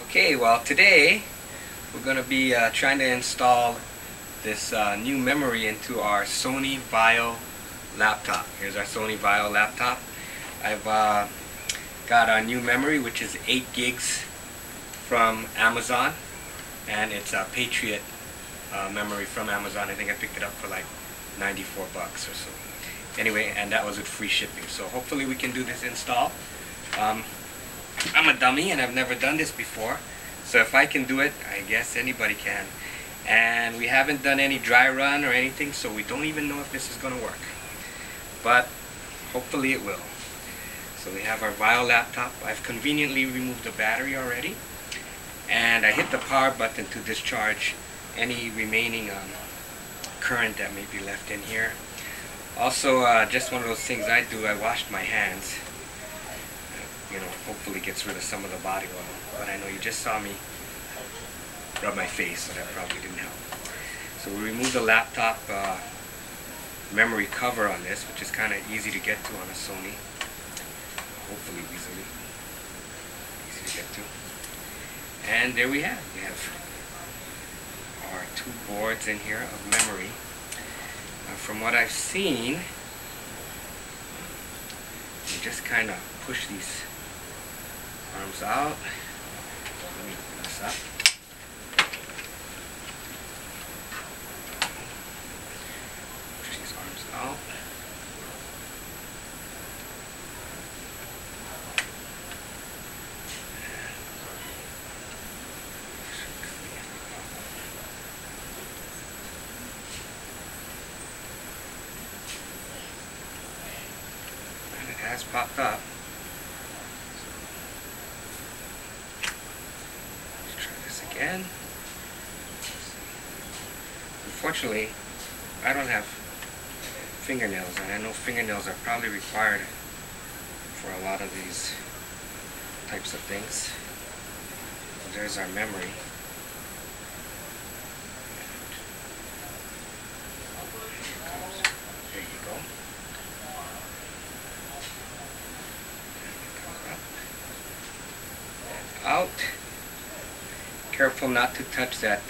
Okay, well today we're going to be trying to install this new memory into our Sony Vaio laptop. Here's our Sony Vaio laptop. I've got our new memory, which is 8 gigs from Amazon, and it's a Patriot memory from Amazon. I think I picked it up for like 94 bucks or so. Anyway, and that was with free shipping. So hopefully we can do this install. I'm a dummy and I've never done this before, so if I can do it, I guess anybody can. And we haven't done any dry run or anything, so we don't even know if this is going to work, but hopefully it will. So we have our Vaio laptop. I've conveniently removed the battery already, and I hit the power button to discharge any remaining current that may be left in here. Also, just one of those things I do, I washed my hands. Hopefully gets rid of some of the body oil. But I know you just saw me rub my face, so that probably didn't help. So we removed the laptop memory cover on this, which is kind of easy to get to on a Sony. Hopefully easy to get to. And there we have. We have our 2 boards in here of memory. From what I've seen, you just kind of push these arms out. Let me open this up. Push these arms out. And it has popped up. Again. Unfortunately, I don't have fingernails, and I know fingernails are probably required for a lot of these types of things. So there's our memory. There you go. And out. Careful not to touch that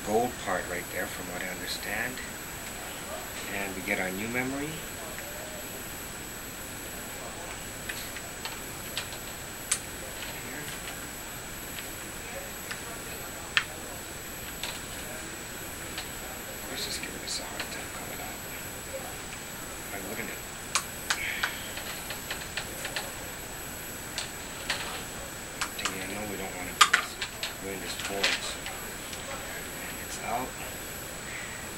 gold part right there, from what I understand. And we get our new memory. Of course, it's giving us a hard time coming out. Why wouldn't it? I know we don't want to do this board, and it's out.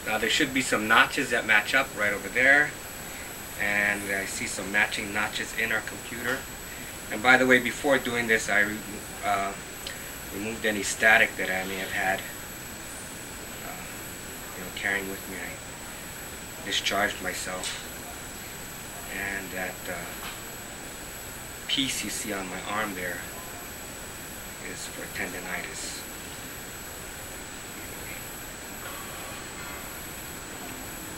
Now there should be some notches that match up right over there, and I see some matching notches in our computer. And by the way, before doing this, I removed any static that I may have had carrying with me. I discharged myself, and that piece you see on my arm there is for tendinitis.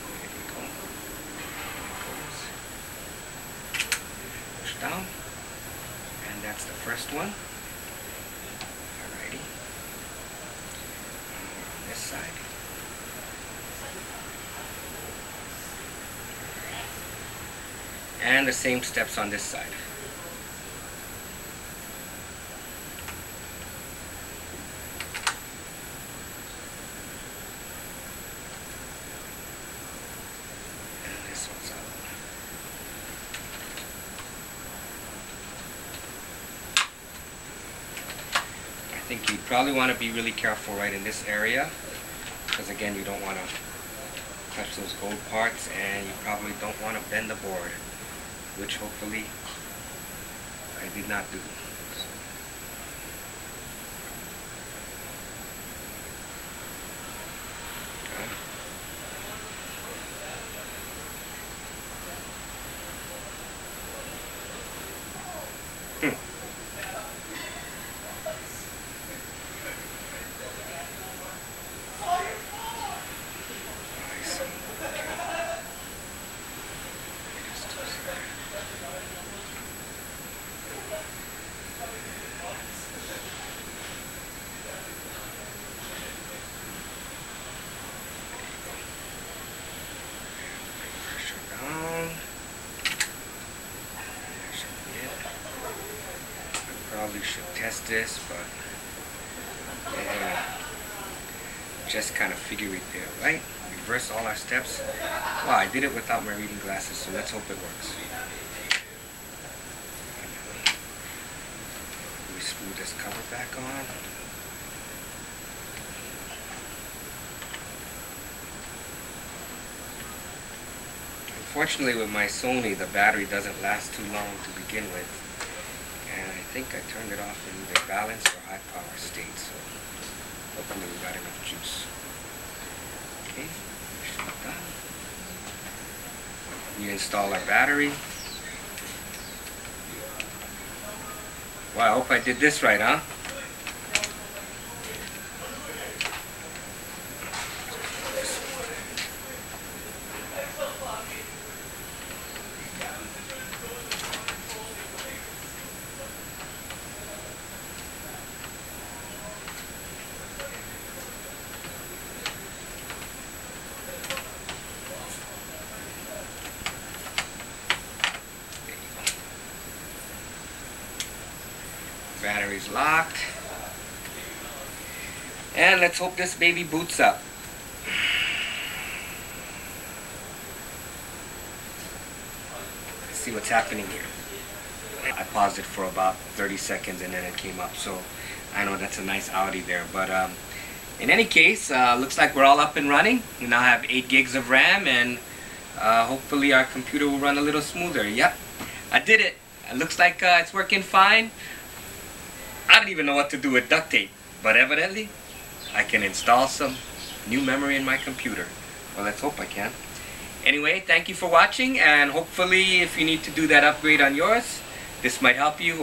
There you go. Push down, and that's the first one. Alrighty. On this side. And the same steps on this side. I think you probably want to be really careful right in this area, because again, you don't want to touch those gold parts, and you probably don't want to bend the board, which hopefully I did not do. test this, but yeah, just kind of figure it there, right? Reverse all our steps. Wow, I did it without my reading glasses, so let's hope it works. We screw this cover back on. Unfortunately, with my Sony, the battery doesn't last too long to begin with, and I think I turned it off in either balance or high power state, so hopefully we got enough juice. Okay, done. We install our battery. Well, I hope I did this right, huh? Battery's locked. And let's hope this baby boots up. Let's see what's happening here. I paused it for about 30 seconds and then it came up. So I know that's a nice Audi there. But in any case, looks like we're all up and running. We now have 8 gigs of RAM, and hopefully our computer will run a little smoother. Yep, I did it. It looks like it's working fine. I don't even know what to do with duct tape, but evidently I can install some new memory in my computer. Well, let's hope I can. Anyway, thank you for watching, and hopefully if you need to do that upgrade on yours, this might help you.